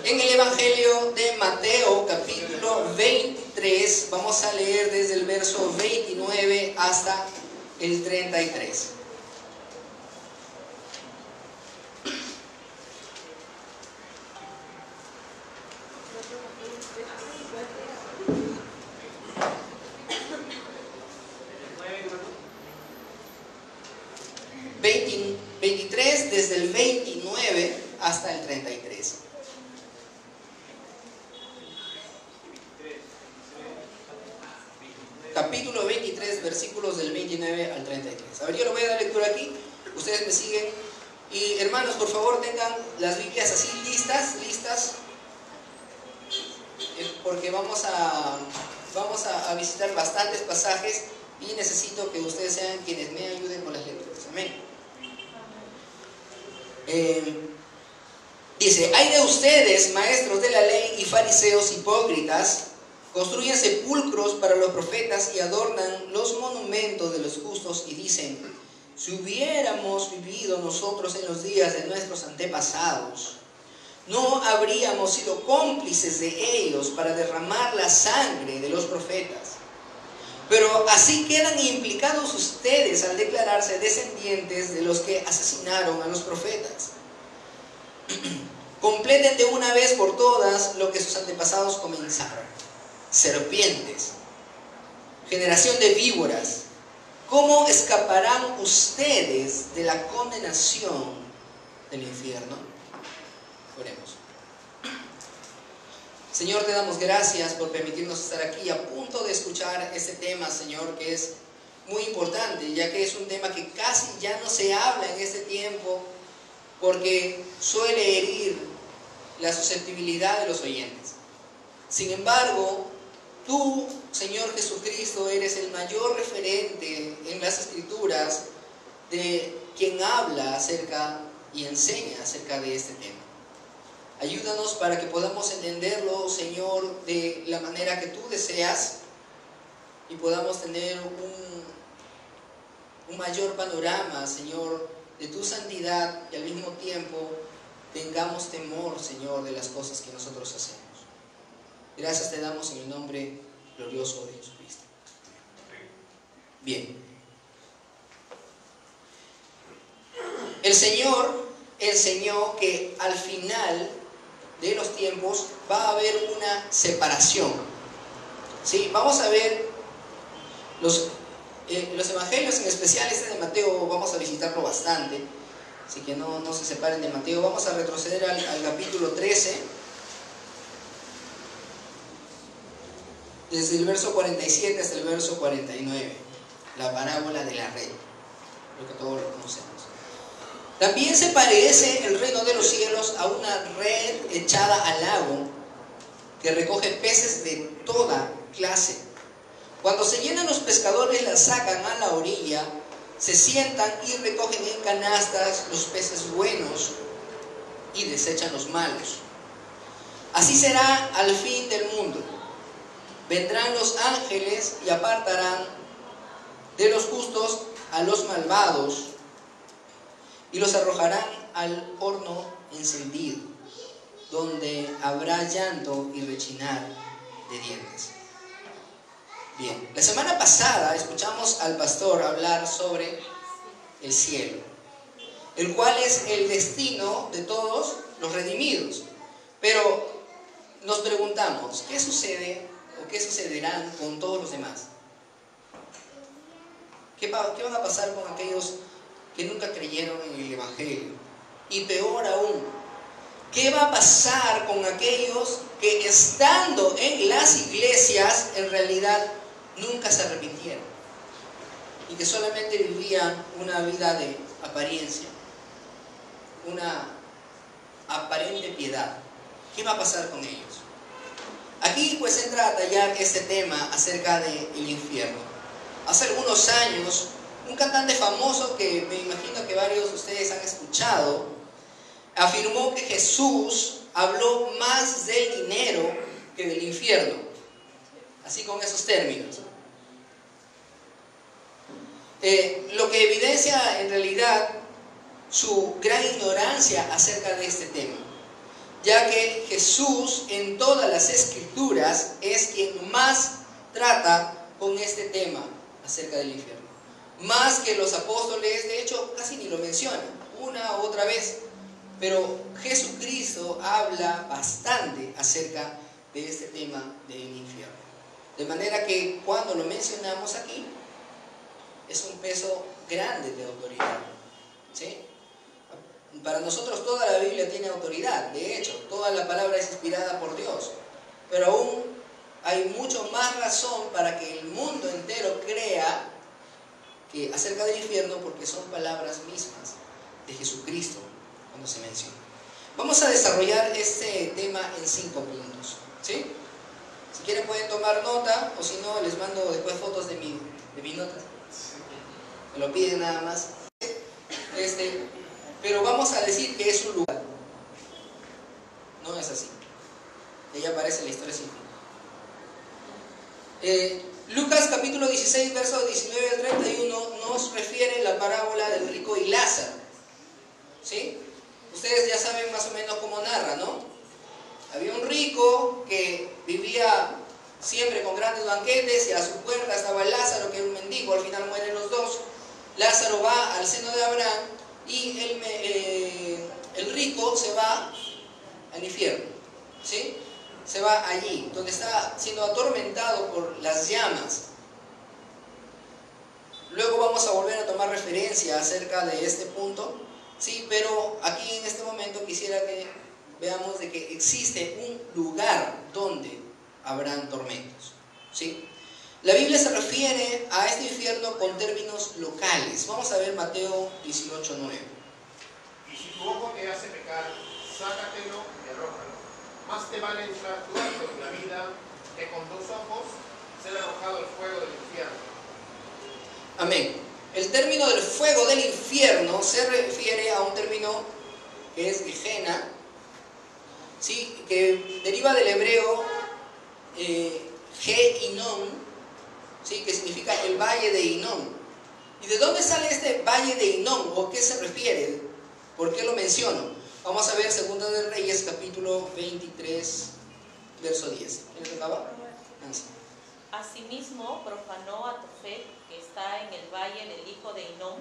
En el Evangelio de Mateo, capítulo 23, vamos a leer desde el verso 29 hasta el 33. Desde el 29 hasta el 33. Capítulo 23, versículos del 29 al 33. A ver, yo le voy a dar lectura aquí, ustedes me siguen. Y hermanos, por favor, tengan las Biblias así listas, porque vamos a visitar bastantes pasajes y necesito que ustedes sean quienes me ayuden con las lecturas. Amén. Dice: hay de ustedes, maestros de la ley y fariseos hipócritas, construyen sepulcros para los profetas y adornan los monumentos de los justos, y dicen: si hubiéramos vivido nosotros en los días de nuestros antepasados, no habríamos sido cómplices de ellos para derramar la sangre de los profetas. Pero así quedan implicados ustedes al declararse descendientes de los que asesinaron a los profetas. Completen de una vez por todas lo que sus antepasados comenzaron. Serpientes, generación de víboras, ¿cómo escaparán ustedes de la condenación del infierno? Oremos. Señor, te damos gracias por permitirnos estar aquí a punto de escuchar este tema, Señor, que es muy importante, ya que es un tema que casi ya no se habla en este tiempo, porque suele herir la susceptibilidad de los oyentes. Sin embargo, tú, Señor Jesucristo, eres el mayor referente en las Escrituras de quien habla acerca y enseña acerca de este tema. Ayúdanos para que podamos entenderlo, Señor, de la manera que tú deseas, y podamos tener un mayor panorama, Señor, de tu santidad, y al mismo tiempo tengamos temor, Señor, de las cosas que nosotros hacemos. Gracias te damos en el nombre glorioso de Jesucristo. Bien. El Señor enseñó que al final de los tiempos va a haber una separación. ¿Sí? Vamos a ver los evangelios, en especial este de Mateo, vamos a visitarlo bastante, así que no se separen de Mateo. Vamos a retroceder al capítulo 13, desde el verso 47 hasta el verso 49, la parábola de la red, lo que todos lo conocemos. También se parece el reino de los cielos a una red echada al lago que recoge peces de toda clase. Cuando se llenan, los pescadores la sacan a la orilla, se sientan y recogen en canastas los peces buenos y desechan los malos. Así será al fin del mundo. Vendrán los ángeles y apartarán de los justos a los malvados, y los arrojarán al horno encendido, donde habrá llanto y rechinar de dientes. Bien, la semana pasada escuchamos al pastor hablar sobre el cielo, el cual es el destino de todos los redimidos. Pero nos preguntamos, ¿qué sucede o qué sucederán con todos los demás? ¿Qué van a pasar con aquellos que nunca creyeron en el Evangelio? Y peor aún, ¿qué va a pasar con aquellos que, estando en las iglesias, en realidad nunca se arrepintieron y que solamente vivían una vida de apariencia, una aparente piedad? ¿Qué va a pasar con ellos? Aquí pues entra a tallar este tema acerca del infierno. Hace algunos años, un cantante famoso que me imagino que varios de ustedes han escuchado, afirmó que Jesús habló más del dinero que del infierno. Así, con esos términos. Lo que evidencia en realidad su gran ignorancia acerca de este tema. ya que Jesús en todas las Escrituras es quien más trata con este tema acerca del infierno. Más que los apóstoles, de hecho casi ni lo mencionan, una u otra vez. Pero Jesucristo habla bastante acerca de este tema del infierno. De manera que cuando lo mencionamos aquí, es un peso grande de autoridad. ¿Sí? Para nosotros toda la Biblia tiene autoridad. De hecho, toda la palabra es inspirada por Dios. Pero aún hay mucho más razón para que el mundo entero crea que acerca del infierno, porque son palabras mismas de Jesucristo cuando se menciona. Vamos a desarrollar este tema en 5 puntos. ¿Sí? Si quieren pueden tomar nota, o si no les mando después fotos de mis notas. Me lo piden nada más. Pero vamos a decir que es un lugar. No es así. Ahí aparece la historia sin fin. Lucas capítulo 16, versos 19 al 31 nos refiere la parábola del rico y Lázaro. ¿Sí? Ustedes ya saben más o menos cómo narra, ¿no? Había un rico que vivía siempre con grandes banquetes y a su puerta estaba Lázaro, que era un mendigo. Al final mueren los dos. Lázaro va al seno de Abraham y el rico se va al infierno. ¿Sí? Se va allí, donde está siendo atormentado por las llamas. Luego vamos a volver a tomar referencia acerca de este punto, ¿sí? Pero aquí en este momento quisiera que veamos de que existe un lugar donde habrán tormentos, ¿sí? La Biblia se refiere a este infierno con términos locales. Vamos a ver Mateo 18:9. Y si tu ojo te hace pecar, sácatelo y arrójalo. Más te vale entrar tú en la vida que con 2 ojos ser arrojado al fuego del infierno. Amén. El término del fuego del infierno se refiere a un término que es Gehenna, ¿sí? Que deriva del hebreo Ge-Inon, ¿sí? Que significa el valle de Hinnom. ¿Y de dónde sale este valle de Hinnom? ¿O qué se refiere? ¿Por qué lo menciono? Vamos a ver 2 de Reyes, capítulo 23, verso 10. ¿Quién le tocaba? Nancy. Asimismo, profanó a Tofet, que está en el valle del hijo de Hinnom,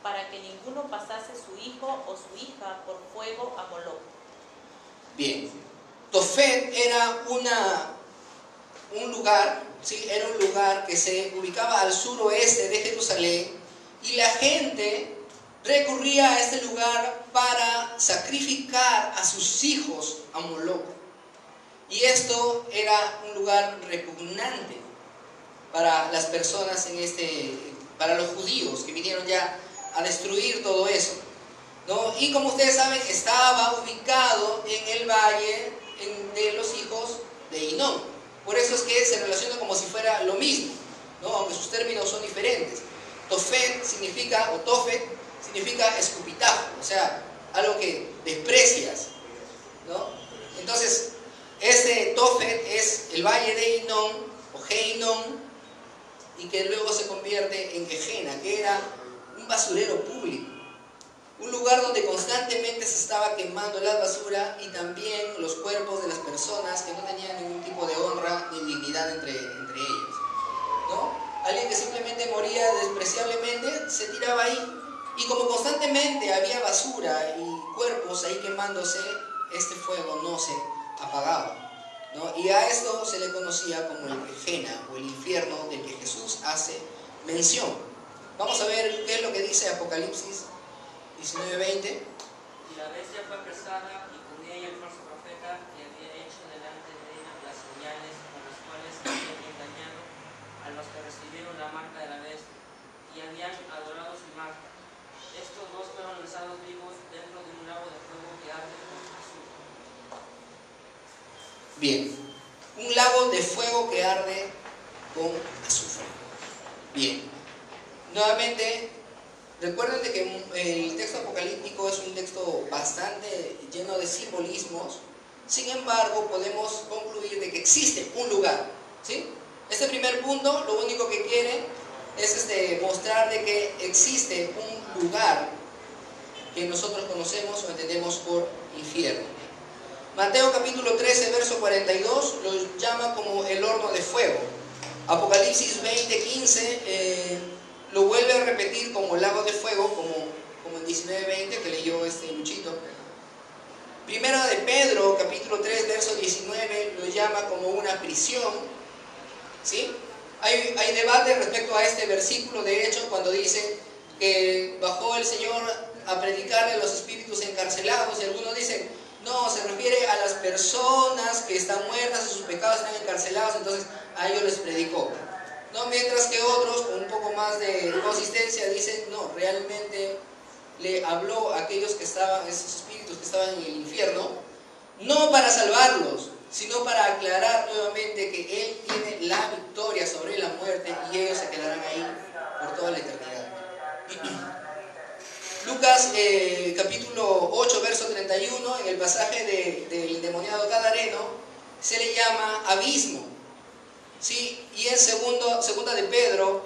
para que ninguno pasase su hijo o su hija por fuego a Moloc. Bien. Tofet era un lugar, ¿sí? Era un lugar que se ubicaba al suroeste de Jerusalén, y la gente recurría a este lugar para sacrificar a sus hijos a Moloc. Y esto era un lugar repugnante para las personas para los judíos que vinieron ya a destruir todo eso, ¿no? Y como ustedes saben, estaba ubicado en el valle de los hijos de Hinnom. Por eso es que se relaciona como si fuera lo mismo, ¿no? Aunque sus términos son diferentes. Tofet significa, o Tofet significa escupitajo, o sea, algo que desprecias, ¿no? Entonces, este Tofet es el valle de Hinnom, o Ge-Hinnom, y que luego se convierte en Gehenna, que era un basurero público, un lugar donde constantemente se estaba quemando la basura y también los cuerpos de las personas que no tenían ningún tipo de honra ni dignidad entre ellos, ¿no? Alguien que simplemente moría despreciablemente se tiraba ahí, y como constantemente había basura y cuerpos ahí quemándose, este fuego no se apagaba, ¿no? Y a esto se le conocía como el Gehenna, o el infierno del que Jesús hace mención. Vamos a ver qué es lo que dice Apocalipsis 19:20. Y la bestia fue apresada, y con ella el falso profeta, que había hecho delante de ella las señales con las cuales había engañado a los que recibieron la marca de la bestia y habían adorado su marca. Estos dos fueron lanzados vivos dentro de un lago de fuego que arde con azufre. Bien, un lago de fuego que arde con azufre. Bien, nuevamente, recuerden de que el texto apocalíptico es un texto bastante lleno de simbolismos. Sin embargo, podemos concluir de que existe un lugar, ¿sí? Este primer punto lo único que quiere es mostrar de que existe un lugar que nosotros conocemos o entendemos por infierno. Mateo capítulo 13, verso 42, lo llama como el horno de fuego. Apocalipsis 20, 15, lo vuelve a repetir como lago de fuego, como en 19, 20, que leyó Luchito. Primera de Pedro, capítulo 3, verso 19, lo llama como una prisión. ¿Sí? Hay debate respecto a este versículo, de hecho, cuando dice que bajó el Señor a predicarle a los espíritus encarcelados, y algunos dicen, no, se refiere a las personas que están muertas, sus pecados están encarcelados, entonces a ellos les predicó. ¿No? Mientras que otros, con un poco más de consistencia, dicen, no, realmente le habló a aquellos que estaban, esos espíritus que estaban en el infierno, no para salvarlos, sino para aclarar nuevamente que Él tiene la victoria sobre la muerte y ellos se quedarán ahí por toda la eternidad. Lucas capítulo 8, verso 31, en el pasaje del endemoniado gadareno, se le llama abismo. ¿Sí? Y en segunda de Pedro,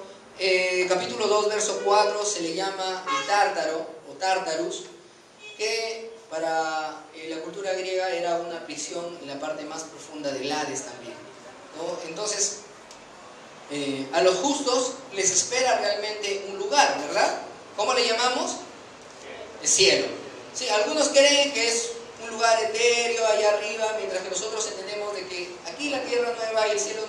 capítulo 2, verso 4, se le llama el tártaro o tártarus, que para la cultura griega era una prisión en la parte más profunda del Hades también, ¿no? Entonces, a los justos les espera realmente un lugar, ¿verdad? ¿Cómo le llamamos? El cielo. Sí, algunos creen que es un lugar etéreo allá arriba, mientras que nosotros entendemos de que aquí la tierra nueva y el cielo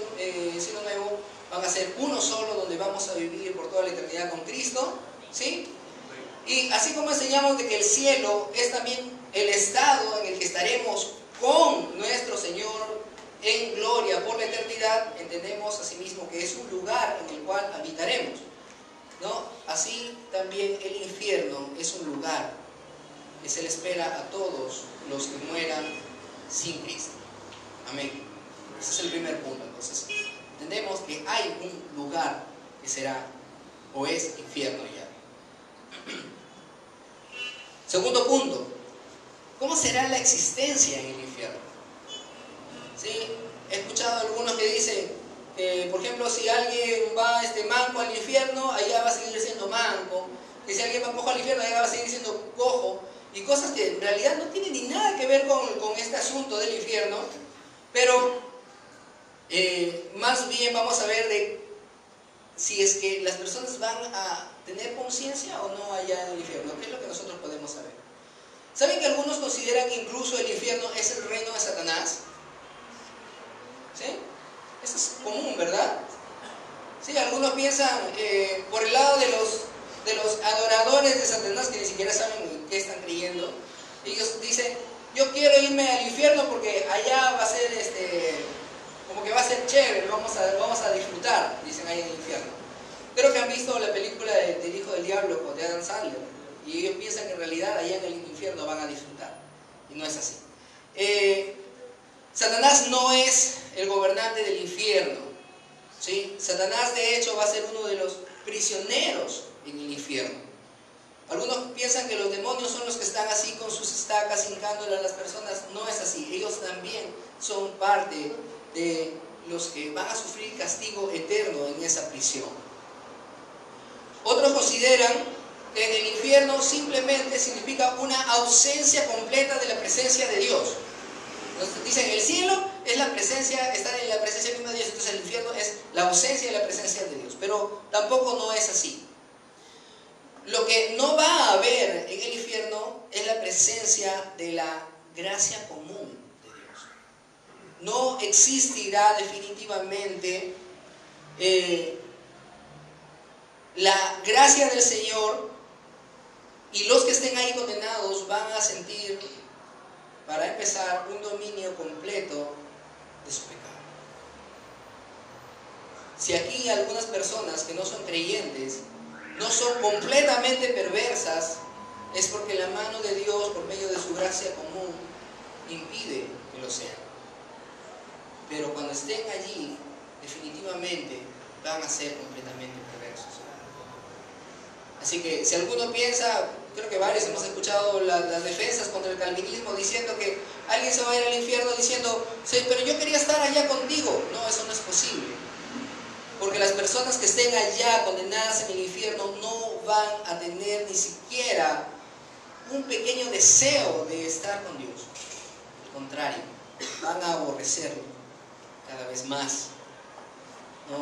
nuevo van a ser uno solo, donde vamos a vivir por toda la eternidad con Cristo, ¿sí? Y así como enseñamos de que el cielo es también el estado en el que estaremos con nuestro Señor en gloria por la eternidad, entendemos asimismo que es un lugar en el cual habitaremos, ¿no? Así también el infierno es un lugar que se le espera a todos los que mueran sin Cristo. Amén. Ese es el primer punto. Entonces, entendemos que hay un lugar que será o es infierno ya. Segundo punto, ¿cómo será la existencia en el infierno? ¿Sí? He escuchado a algunos que dicen que, por ejemplo, si alguien va manco al infierno, allá va a seguir siendo manco. Que si alguien va cojo al infierno, allá va a seguir siendo cojo. Y cosas que en realidad no tienen ni nada que ver con este asunto del infierno. Pero más bien vamos a ver de si es que las personas van a tener conciencia o no allá en el infierno. ¿Qué es lo que nosotros podemos saber? ¿Saben que algunos consideran que incluso el infierno es el reino de Satanás? ¿Sí? Eso es común, ¿verdad? Sí, algunos piensan por el lado de los adoradores de Satanás, que ni siquiera saben en qué están creyendo. Ellos dicen, yo quiero irme al infierno porque allá va a ser como que va a ser chévere, vamos a disfrutar, dicen ahí en el infierno. Creo que han visto la película del Hijo del Diablo de Adam Sandler, y ellos piensan que en realidad allá en el infierno van a disfrutar, y no es así. Satanás no es el gobernante del infierno, ¿sí? Satanás de hecho va a ser uno de los prisioneros en el infierno. Algunos piensan que los demonios son los que están así con sus estacas hincándole a las personas. No es así, ellos también son parte de los que van a sufrir castigo eterno en esa prisión. Otros consideran que en el infierno simplemente significa una ausencia completa de la presencia de Dios. Entonces dicen, el cielo es la presencia, estar en la presencia misma de Dios, entonces el infierno es la ausencia de la presencia de Dios. Pero tampoco no es así. Lo que no va a haber en el infierno es la presencia de la gracia común de Dios. No existirá definitivamente la gracia del Señor, y los que estén ahí condenados van a sentir, para empezar, un dominio completo de su pecado. Si aquí algunas personas que no son creyentes no son completamente perversas, es porque la mano de Dios, por medio de su gracia común, impide que lo sean. Pero cuando estén allí, definitivamente van a ser completamente perversos. Así que si alguno piensa, creo que varios hemos escuchado las defensas contra el calvinismo diciendo que alguien se va a ir al infierno diciendo, sí, pero yo quería estar allá contigo. No, eso no es posible. Porque las personas que estén allá condenadas en el infierno no van a tener ni siquiera un pequeño deseo de estar con Dios. Al contrario, van a aborrecerlo cada vez más. ¿No?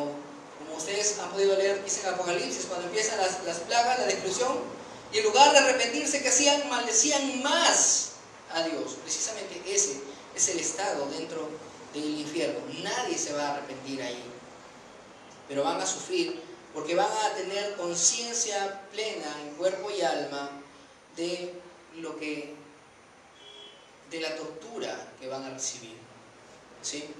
Como ustedes han podido leer, dice en Apocalipsis, cuando empiezan las plagas, la destrucción, y en lugar de arrepentirse, ¿qué hacían? Maldecían más a Dios. Precisamente ese es el estado dentro del infierno. Nadie se va a arrepentir ahí, pero van a sufrir porque van a tener conciencia plena en cuerpo y alma de la tortura que van a recibir. ¿Sí?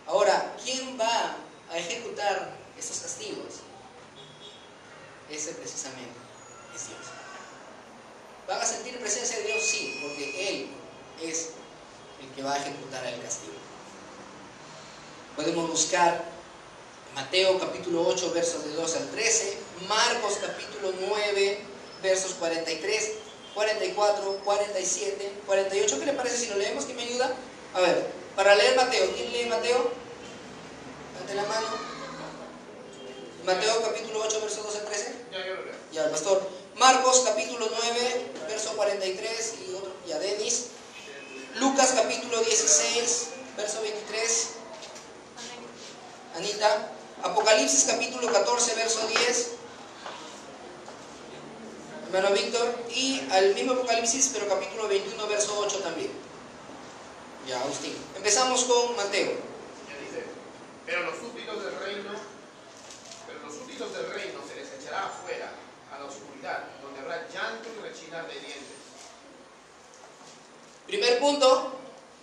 Ahora, ¿quién va a ejecutar estos castigos? Ese precisamente es Dios. ¿Van a sentir presencia de Dios? Sí, porque Él es el que va a ejecutar el castigo. Podemos buscar Mateo capítulo 8 versos de 12 al 13, Marcos capítulo 9 versos 43, 44, 47, 48. ¿Qué le parece si lo leemos? ¿Quién me ayuda? A ver, para leer Mateo, ¿quién lee Mateo? Ante la mano. Mateo capítulo 8 versos 12 al 13. Ya, yo lo leo. Ya, el pastor. Marcos capítulo 9 verso 43 y otro, ya Denis. Lucas capítulo 16 verso 23. Anita. Apocalipsis capítulo 14 verso 10. Hermano Víctor. Y al mismo Apocalipsis, pero capítulo 21 verso 8 también. Ya, Agustín. Empezamos con Mateo. Ya dice, pero los súbditos del reino se les echará afuera a la oscuridad, donde habrá llanto y rechinar de dientes. Primer punto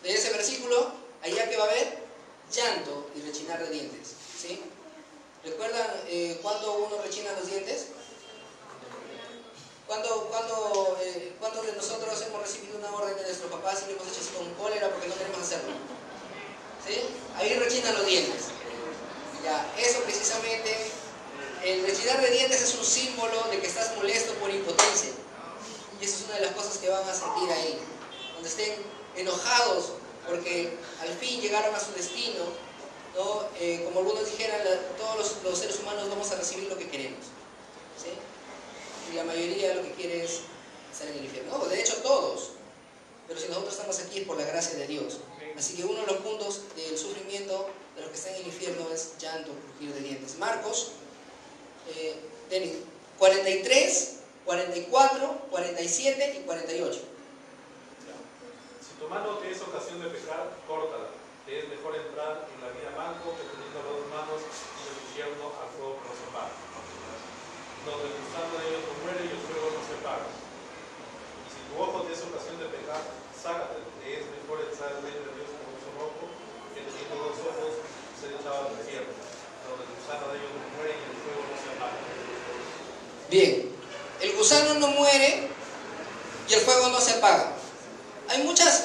de ese versículo, allá que va a haber llanto y rechinar de dientes. ¿Sí? ¿Recuerdan cuando uno rechina los dientes? ¿Cuándo de nosotros hemos recibido una orden de nuestros papás y le hemos hecho así con cólera porque no queremos hacerlo? ¿Sí? Ahí rechinan los dientes. Ya, eso precisamente, el rechinar de dientes es un símbolo de que estás molesto por impotencia. Y esa es una de las cosas que van a sentir ahí. Cuando estén enojados porque al fin llegaron a su destino, ¿no? Como algunos dijeran, todos los seres humanos vamos a recibir lo que queremos. ¿Sí? Y la mayoría lo que quiere es estar en el infierno. No, de hecho todos. Pero si nosotros estamos aquí es por la gracia de Dios. Así que uno de los puntos del sufrimiento de los que están en el infierno es llanto, crujir de dientes. Marcos, Denis, 43, 44, 47 y 48. Si tu mano te es ocasión de pecar, córtala. Te es mejor entrar en la vida manco que teniendo las dos manos y el infierno al fuego que no se apaga. Donde el gusano de ellos no muere y el fuego no se apaga. Y si tu ojo te es ocasión de pecar, sácate. Te es mejor entrar en el reino de Dios con un solo ojo que teniendo dos ojos ser echado al infierno. Donde el gusano de ellos no muere y el fuego no se apaga. Bien, el gusano no muere y el fuego no se apaga. Hay muchas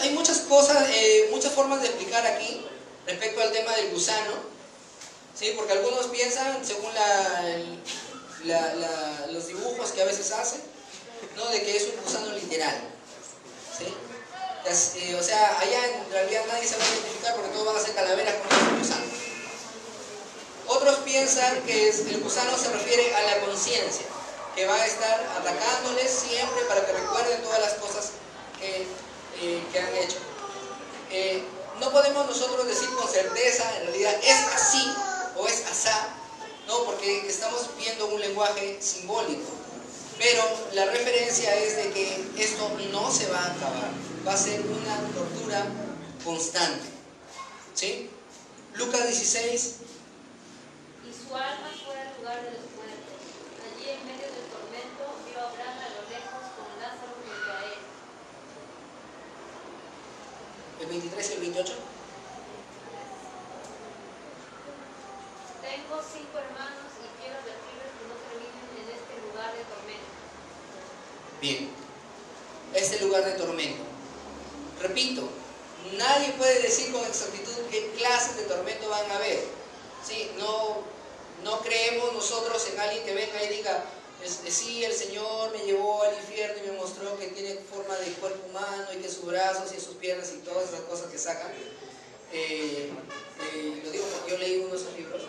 cosas, muchas formas de explicar aquí respecto al tema del gusano, ¿sí? Porque algunos piensan, según los dibujos que a veces hacen, ¿no? De que es un gusano literal, ¿sí? O sea, allá en realidad nadie se va a identificar porque todos van a ser calaveras con el gusano. Otros piensan que el gusano se refiere a la conciencia, que va a estar atacándoles siempre para que recuerden todas las cosas que han hecho. No podemos nosotros decir con certeza, en realidad es así o es asá, ¿no? Porque estamos viendo un lenguaje simbólico, pero la referencia es de que esto no se va a acabar, va a ser una tortura constante, ¿sí? Lucas 16. Y su alma fue al lugar de los muertos. Allí en medio del tormento vio a Abraham a lo lejos con Lázaro junto a él. El 23 y el 28. Tengo 5 hermanos y quiero advertirles que no terminen en este lugar de tormento. Bien, este lugar de tormento. Repito, nadie puede decir con exactitud qué clases de tormento van a haber. ¿Sí? No creemos nosotros en alguien que venga y diga, sí, el Señor me llevó al infierno y me mostró que tiene forma de cuerpo humano y que sus brazos y sus piernas y todas esas cosas que sacan. Lo digo porque yo leí uno de esos libros.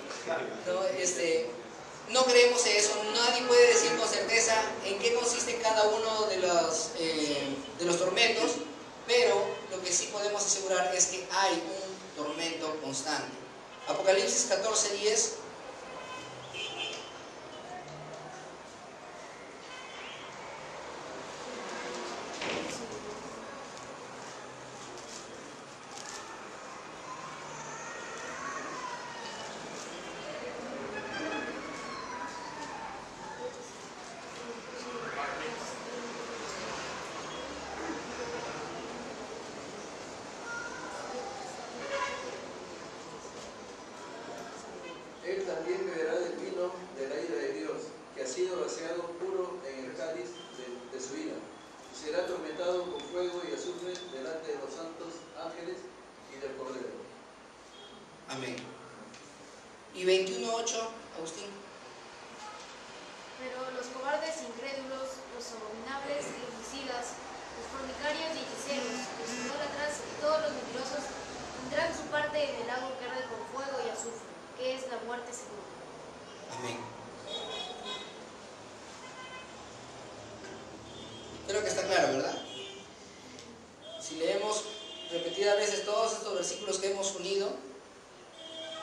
No creemos en eso. Nadie puede decir con certeza en qué consiste cada uno de los tormentos, pero lo lo que sí podemos asegurar es que hay un tormento constante. Apocalipsis 14:10. Él también beberá del vino de la ira de Dios, que ha sido vaciado puro en el cáliz de su ira, y será atormentado con fuego y azufre delante de los santos ángeles y del Cordero. Amén. Y 21:8, Agustín. Pero los cobardes incrédulos, los abominables y homicidas, los fornicarios y hechiceros, los idólatras y todos los mentirosos tendrán su parte en el lago que arde con fuego y azufre, que es la muerte segura. Amén. Creo que está claro, ¿verdad? Si leemos repetidas veces todos estos versículos que hemos unido,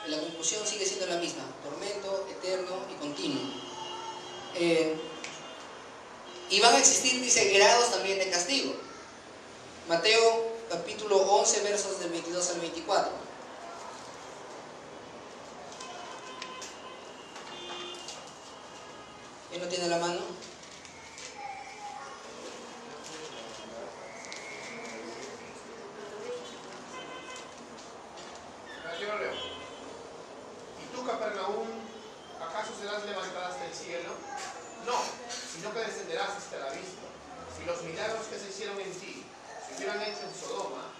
la conclusión sigue siendo la misma: tormento eterno y continuo. Y van a existir, dice, grados también de castigo. Mateo capítulo 11, versos del 22 al 24. ¿Quién no tiene la mano? Yo lo leo. ¿Y tú, Capernaum, acaso serás levantada hasta el cielo? No, sino que descenderás hasta el abismo. Si los milagros que se hicieron en ti se hubieran hecho en Sodoma,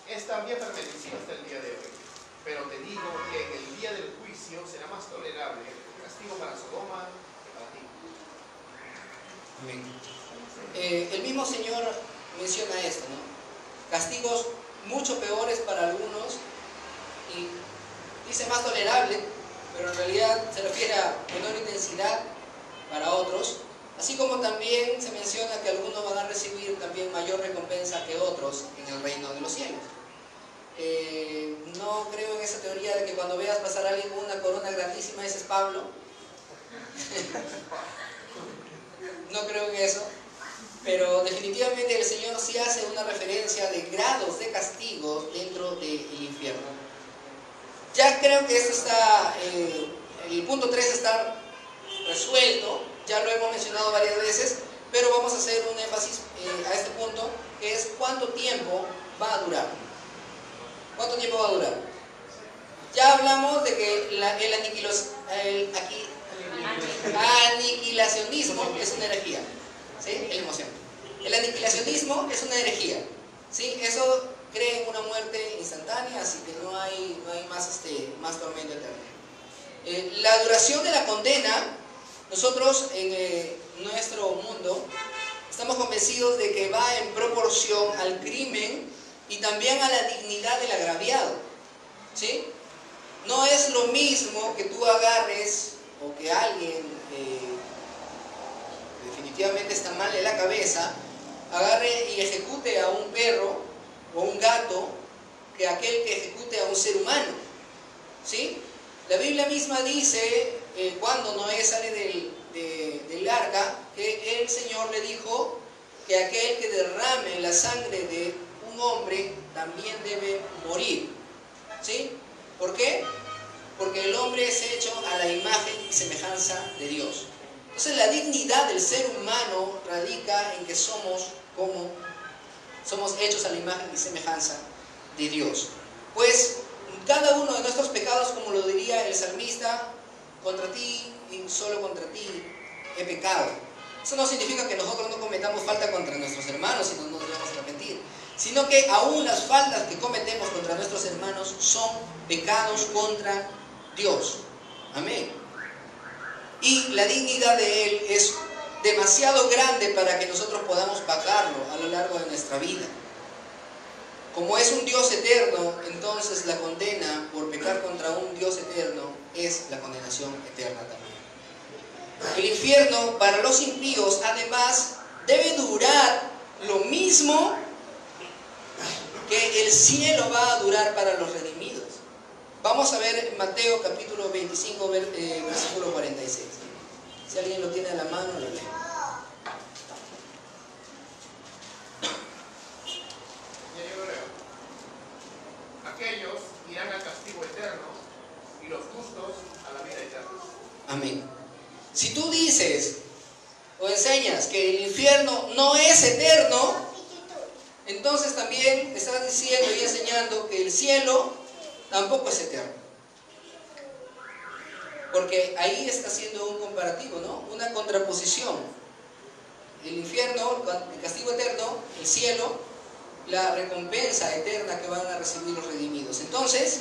esta habría permanecido hasta el día de hoy. Pero te digo que en el día del juicio será más tolerable el castigo para Sodoma que para ti. Amén. El mismo Señor menciona esto, ¿no? Castigos mucho peores para algunos, y dice más tolerable, pero en realidad se refiere a menor intensidad para otros, así como también se menciona que algunos van a recibir también mayor recompensa que otros en el reino de los cielos. No creo en esa teoría de que cuando veas pasar a alguien con una corona grandísima, ese es Pablo. No creo en eso, pero definitivamente el Señor sí hace una referencia de grados de castigo dentro del infierno. Ya creo que esto está, el punto 3 está resuelto, ya lo hemos mencionado varias veces, pero vamos a hacer un énfasis a este punto, que es cuánto tiempo va a durar. ¿Cuánto tiempo va a durar? Ya hablamos de que el aniquilacionismo es una herejía, ¿sí? La emoción. El aniquilacionismo es una herejía, ¿sí? Eso cree en una muerte instantánea, así que no hay más tormento eterno. La duración de la condena, nosotros en nuestro mundo estamos convencidos de que va en proporción al crimen y también a la dignidad del agraviado, ¿sí? No es lo mismo que tú agarres o que alguien definitivamente está mal de la cabeza, agarre y ejecute a un perro o un gato, que aquel que ejecute a un ser humano, ¿sí? La Biblia misma dice, cuando Noé sale del arca, que el Señor le dijo que aquel que derrame la sangre de un hombre también debe morir, ¿sí? ¿Por qué? Porque el hombre es hecho a la imagen y semejanza de Dios. Entonces la dignidad del ser humano radica en que somos hechos a la imagen y semejanza de Dios. Pues cada uno de nuestros pecados, como lo diría el salmista, contra ti y solo contra ti he pecado. Eso no significa que nosotros no cometamos falta contra nuestros hermanos y no nos debemos arrepentir, sino que aún las faltas que cometemos contra nuestros hermanos son pecados contra Dios. Amén. Y la dignidad de Él es demasiado grande para que nosotros podamos pagarlo a lo largo de nuestra vida. Como es un Dios eterno, entonces la condena por pecar contra un Dios eterno es la condenación eterna también. El infierno para los impíos, además, debe durar lo mismo que el cielo va a durar para los redimidos. Vamos a ver Mateo capítulo 25, versículo 46. Si alguien lo tiene a la mano, lo lee. Ya yo lo leo. Aquellos irán al castigo eterno y los justos a la vida eterna. Amén. Si tú dices o enseñas que el infierno no es eterno, entonces también estás diciendo y enseñando que el cielo tampoco es eterno. Porque ahí está haciendo un comparativo, ¿no? Una contraposición. El infierno, el castigo eterno, el cielo, la recompensa eterna que van a recibir los redimidos. Entonces,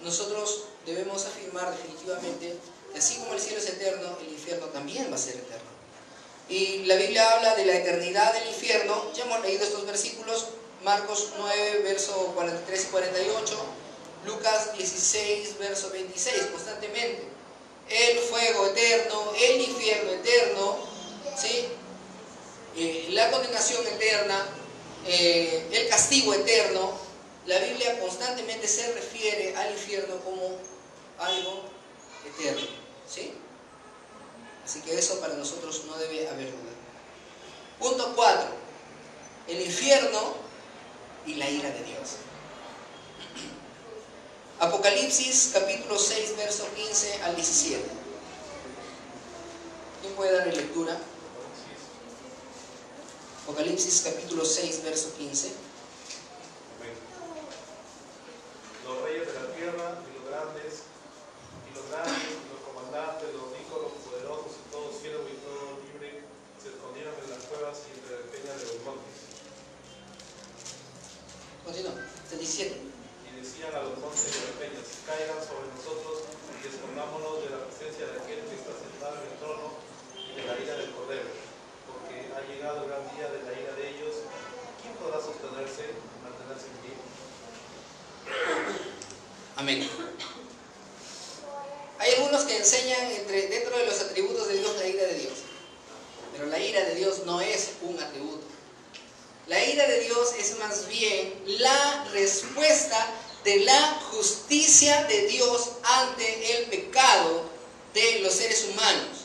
nosotros debemos afirmar definitivamente que así como el cielo es eterno, el infierno también va a ser eterno. Y la Biblia habla de la eternidad del infierno. Ya hemos leído estos versículos: Marcos 9, verso 43 y 48, Lucas 16, verso 26, constantemente. El fuego eterno, el infierno eterno, ¿sí? La condenación eterna, el castigo eterno. La Biblia constantemente se refiere al infierno como algo eterno, ¿sí? Así que eso para nosotros no debe haber duda. Punto 4. El infierno y la ira de Dios. Apocalipsis capítulo 6, verso 15 al 17. ¿Quién puede darle lectura? Apocalipsis capítulo 6, verso 15. Los reyes de la tierra y los grandes y los comandantes, los ricos, los poderosos y todo siervo y todo libre se escondieron en las cuevas y entre las peñas de los montes. Continúa. 17. Y decían a los montes y a las peñas: caigan sobre nosotros y escondámonos de la presencia de aquel que está sentado en el trono y de la ira del Cordero, porque ha llegado el gran día de la ira de ellos. ¿Quién podrá mantenerse en pie? Amén. Hay algunos que enseñan dentro de los atributos de Dios la ira de Dios. Pero la ira de Dios no es un atributo. La ira de Dios es más bien la respuesta de la justicia de Dios ante el pecado de los seres humanos.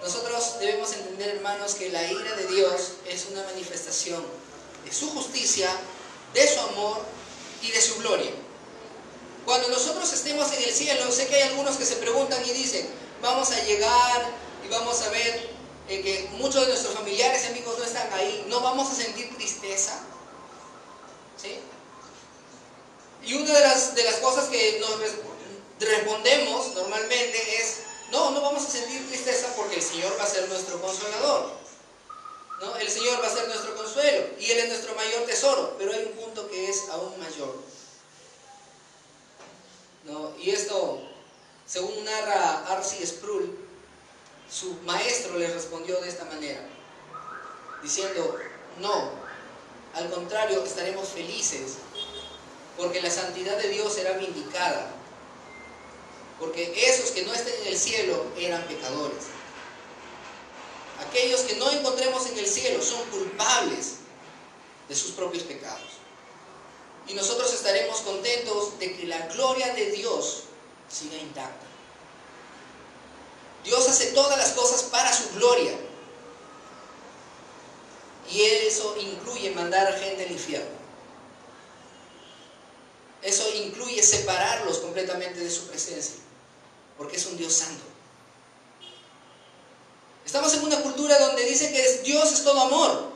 Nosotros debemos entender, hermanos, que la ira de Dios es una manifestación de su justicia, de su amor y de su gloria. Cuando nosotros estemos en el cielo, sé que hay algunos que se preguntan y dicen: vamos a llegar y vamos a ver que muchos de nuestros familiares y amigos no están ahí, ¿no vamos a sentir tristeza? ¿Sí? Y una de las cosas que nos respondemos normalmente es: no vamos a sentir tristeza, porque el Señor va a ser nuestro consolador, ¿no? El Señor va a ser nuestro consuelo y Él es nuestro mayor tesoro. Pero hay un punto que es aún mayor, ¿no? Y esto, según narra R.C. Sproul, su maestro le respondió de esta manera, diciendo: no, al contrario, estaremos felices, porque la santidad de Dios será vindicada, porque esos que no estén en el cielo eran pecadores. Aquellos que no encontremos en el cielo son culpables de sus propios pecados. Y nosotros estaremos contentos de que la gloria de Dios siga intacta. Dios hace todas las cosas para su gloria. Y eso incluye mandar a gente al infierno. Eso incluye separarlos completamente de su presencia, porque es un Dios santo. Estamos en una cultura donde dice que Dios es todo amor.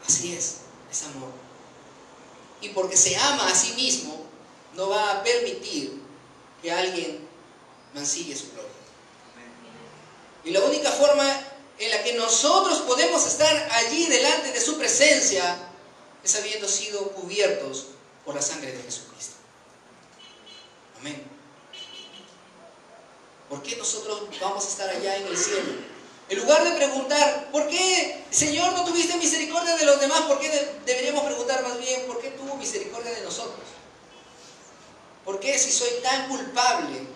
Así es amor. Y porque se ama a sí mismo, no va a permitir que alguien mancille su gloria. Y la única forma en la que nosotros podemos estar allí delante de su presencia es habiendo sido cubiertos por la sangre de Jesucristo. Amén. ¿Por qué nosotros vamos a estar allá en el cielo? En lugar de preguntar: ¿por qué, Señor, no tuviste misericordia de los demás? ¿Por qué deberíamos preguntar más bien: ¿por qué tuvo misericordia de nosotros? ¿Por qué, si soy tan culpable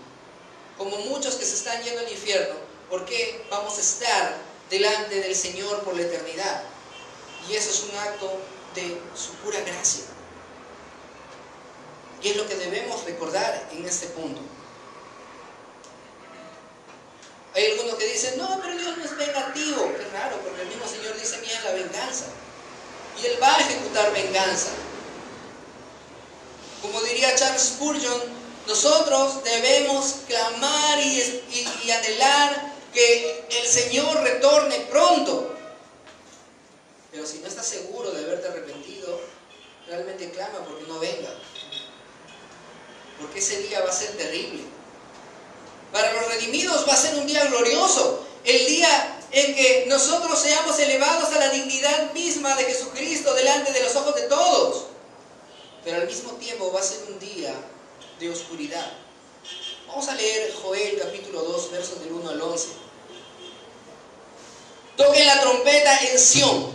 como muchos que se están yendo al infierno, ¿Por qué vamos a estar delante del Señor por la eternidad? Y eso es un acto de su pura gracia. Y es lo que debemos recordar en este punto. Hay algunos que dicen, no, pero Dios no es vengativo. Qué raro, porque el mismo Señor dice, mía es la venganza. Y Él va a ejecutar venganza. Como diría Charles Spurgeon, nosotros debemos clamar y anhelar que el Señor retorne pronto. Pero si no estás seguro de haberte arrepentido, realmente clama porque no venga. Porque ese día va a ser terrible. Para los redimidos va a ser un día glorioso. El día en que nosotros seamos elevados a la dignidad misma de Jesucristo delante de los ojos de todos. Pero al mismo tiempo va a ser un día de oscuridad. Vamos a leer Joel capítulo 2, versos del 1 al 11. Toquen la trompeta en Sión,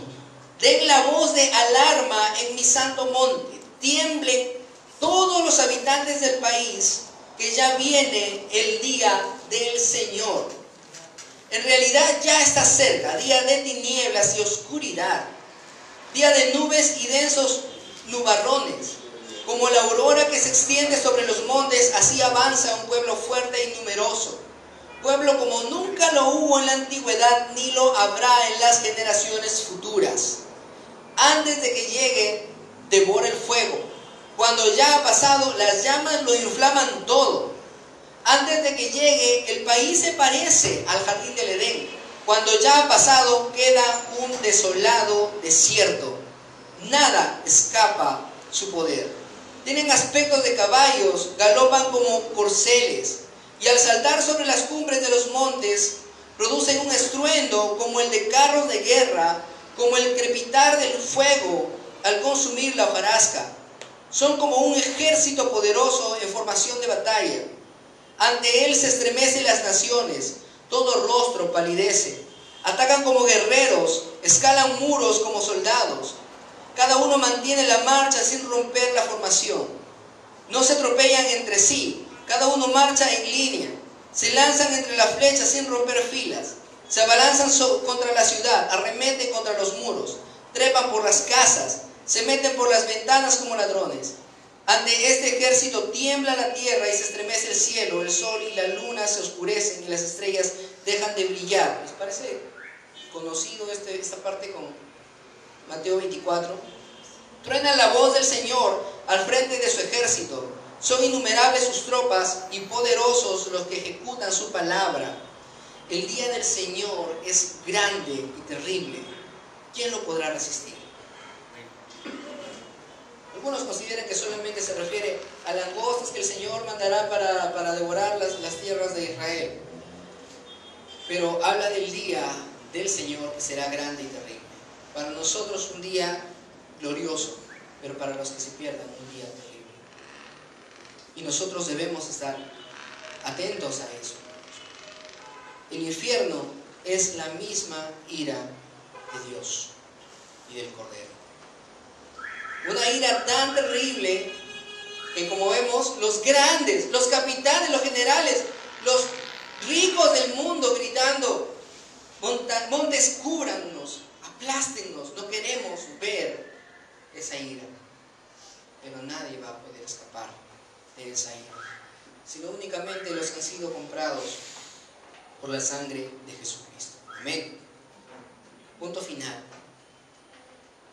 den la voz de alarma en mi santo monte, tiemblen todos los habitantes del país, que ya viene el día del Señor. En realidad ya está cerca, día de tinieblas y oscuridad, día de nubes y densos nubarrones. Como la aurora que se extiende sobre los montes, así avanza un pueblo fuerte y numeroso. Pueblo como nunca lo hubo en la antigüedad, ni lo habrá en las generaciones futuras. Antes de que llegue, devora el fuego. Cuando ya ha pasado, las llamas lo inflaman todo. Antes de que llegue, el país se parece al jardín del Edén. Cuando ya ha pasado, queda un desolado desierto. Nada escapa su poder. Tienen aspectos de caballos, galopan como corceles, y al saltar sobre las cumbres de los montes, producen un estruendo como el de carros de guerra, como el crepitar del fuego al consumir la hojarasca. Son como un ejército poderoso en formación de batalla. Ante él se estremecen las naciones, todo rostro palidece. Atacan como guerreros, escalan muros como soldados. Cada uno mantiene la marcha sin romper la formación. No se atropellan entre sí, cada uno marcha en línea. Se lanzan entre las flechas sin romper filas. Se abalanzan contra la ciudad, arremeten contra los muros, trepan por las casas, se meten por las ventanas como ladrones. Ante este ejército tiembla la tierra y se estremece el cielo, el sol y la luna se oscurecen y las estrellas dejan de brillar. ¿Les parece conocido esta parte con Mateo 24? Truena la voz del Señor al frente de su ejército. Son innumerables sus tropas y poderosos los que ejecutan su palabra. El día del Señor es grande y terrible. ¿Quién lo podrá resistir? Algunos consideran que solamente se refiere a langostas que el Señor mandará para devorar las tierras de Israel. Pero habla del día del Señor que será grande y terrible. Para nosotros un día glorioso, pero para los que se pierdan un día terrible. Y nosotros debemos estar atentos a eso. El infierno es la misma ira de Dios y del Cordero. Una ira tan terrible que, como vemos, los grandes, los capitanes, los generales, los ricos del mundo gritando: montes cúbrannos, aplástennos. No queremos ver esa ira, pero nadie va a poder escapar de esa ira, sino únicamente los que han sido comprados por la sangre de Jesucristo. Amén. Punto final.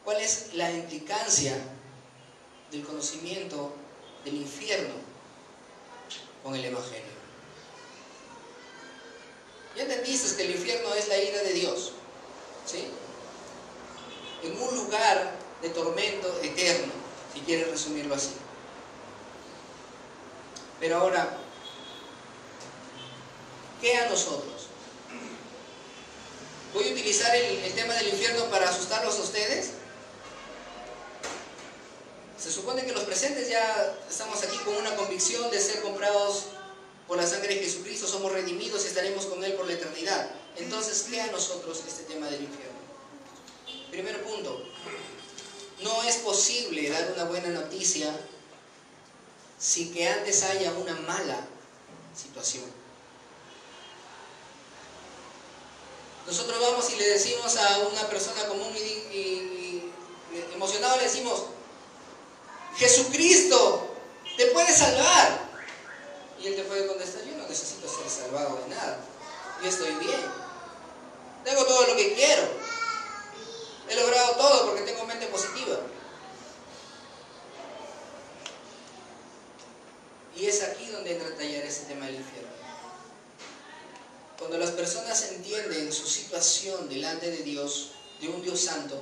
¿Cuál es la implicancia del conocimiento del infierno con el Evangelio? Ya entendiste que el infierno es la ira de Dios, ¿sí? En un lugar de tormento eterno, si quieres resumirlo así. Pero ahora, ¿qué a nosotros? ¿Voy a utilizar el tema del infierno para asustarlos a ustedes? Se supone que los presentes ya estamos aquí con una convicción de ser comprados por la sangre de Jesucristo, somos redimidos y estaremos con Él por la eternidad. Entonces, ¿qué a nosotros este tema del infierno? Primer punto, no es posible dar una buena noticia sin que antes haya una mala situación. Nosotros vamos y le decimos a una persona común y emocionado, le decimos: Jesucristo te puede salvar. Y él te puede contestar: yo no necesito ser salvado de nada, yo estoy bien, tengo todo lo que quiero, he logrado todo porque tengo mente positiva. Y es aquí donde entra a tallar ese tema del infierno. Cuando las personas entienden su situación delante de Dios, de un Dios santo,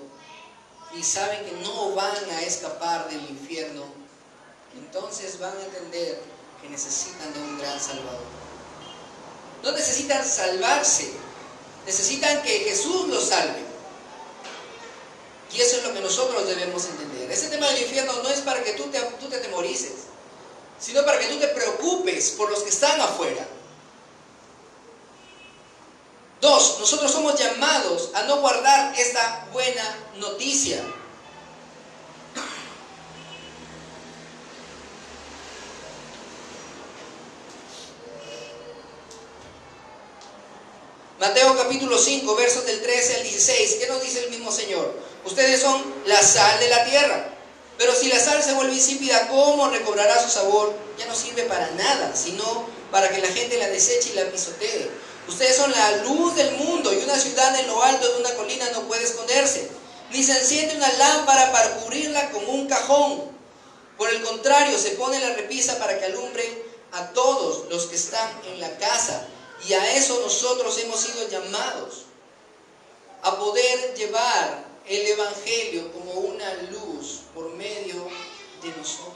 y saben que no van a escapar del infierno, entonces van a entender que necesitan de un gran Salvador. No necesitan salvarse, necesitan que Jesús los salve. Y eso es lo que nosotros debemos entender. Ese tema del infierno no es para que tú te atemorices, sino para que tú te preocupes por los que están afuera. 2, nosotros somos llamados a no guardar esta buena noticia. Mateo capítulo 5, versos del 13 al 16. ¿Qué nos dice el mismo Señor? Ustedes son la sal de la tierra. Pero si la sal se vuelve insípida, ¿cómo recobrará su sabor? Ya no sirve para nada, sino para que la gente la deseche y la pisotee. Ustedes son la luz del mundo, y una ciudad en lo alto de una colina no puede esconderse. Ni se enciende una lámpara para cubrirla con un cajón. Por el contrario, se pone la repisa para que alumbre a todos los que están en la casa. Y a eso nosotros hemos sido llamados, a poder llevar el Evangelio como una luz por medio de nosotros.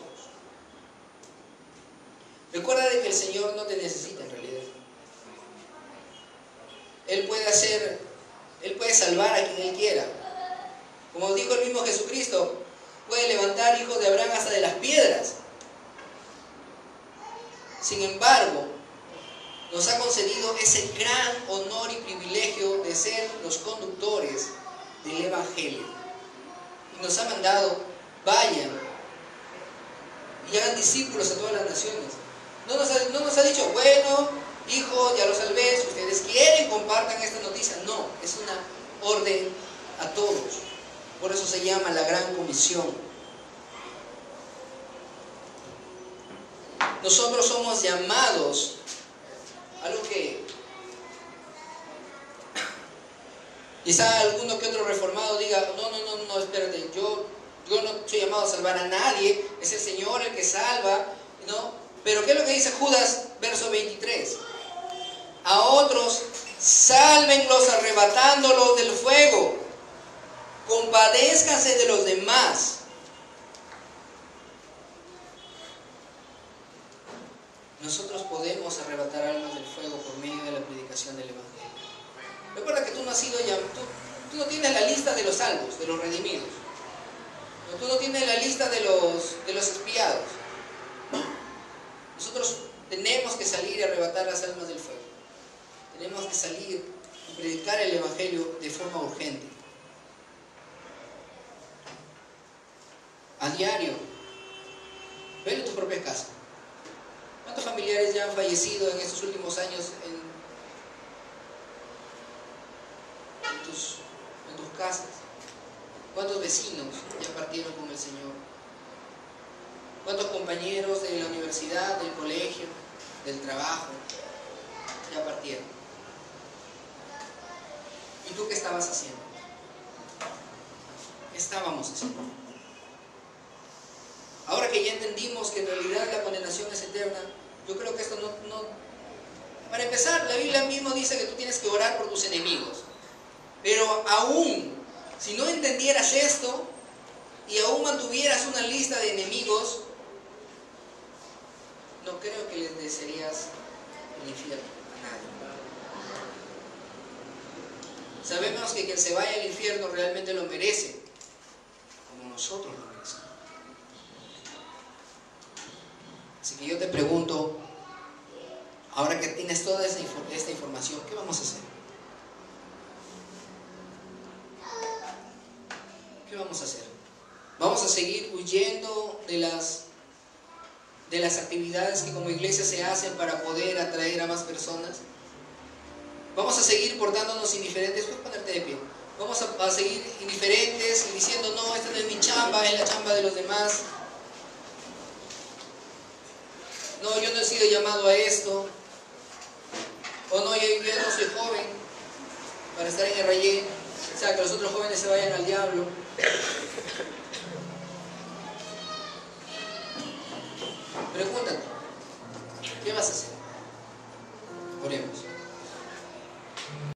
Recuerda de que el Señor no te necesita en realidad. Él puede salvar a quien Él quiera. Como dijo el mismo Jesucristo, puede levantar hijos de Abraham hasta de las piedras. Sin embargo, nos ha concedido ese gran honor y privilegio de ser los conductores del Evangelio. Y nos ha mandado: vayan y hagan discípulos a todas las naciones. No nos ha dicho: bueno, hijos, ya los salvé, si ustedes quieren, compartan esta noticia. No, es una orden a todos. Por eso se llama la Gran Comisión. Nosotros somos llamados, algo que quizá alguno que otro reformado diga: no, espérate, yo no soy llamado a salvar a nadie, es el Señor el que salva, ¿no? Pero ¿qué es lo que dice Judas, verso 23? A otros, sálvenlos arrebatándolos del fuego, compadézcanse de los demás. Nosotros podemos arrebatar almas del fuego por medio de la predicación del Evangelio. Recuerda que tú no has sido tú no tienes la lista de los salvos, de los redimidos. Tú no tienes la lista de los espiados. Nosotros tenemos que salir y arrebatar las almas del fuego. Tenemos que salir y predicar el Evangelio de forma urgente. A diario. Velo en tu propia casa. ¿Cuántos familiares ya han fallecido en estos últimos años en tus casas? ¿Cuántos vecinos ya partieron con el Señor? ¿Cuántos compañeros de la universidad, del colegio, del trabajo ya partieron? ¿Y tú qué estabas haciendo? ¿Qué estábamos haciendo? Ahora que ya entendimos que en realidad la condenación es eterna, yo creo que esto no... Para empezar, la Biblia mismo dice que tú tienes que orar por tus enemigos. Pero aún, si no entendieras esto y aún mantuvieras una lista de enemigos, no creo que les desearías el infierno a nadie. Sabemos que quien se vaya al infierno realmente lo merece, como nosotros lo merecemos. Así que yo te pregunto, ahora que tienes toda esta información, ¿qué vamos a hacer? ¿Qué vamos a hacer? ¿Vamos a seguir huyendo de las actividades que como iglesia se hacen para poder atraer a más personas? Vamos a seguir portándonos indiferentes. Puedes ponerte de pie. Vamos a seguir indiferentes y diciendo, no, esta no es mi chamba, es la chamba de los demás. No, yo no he sido llamado a esto. O no, yo no soy joven para estar en el rellén. O sea, que los otros jóvenes se vayan al diablo. Pregúntate, ¿qué vas a hacer? Oremos.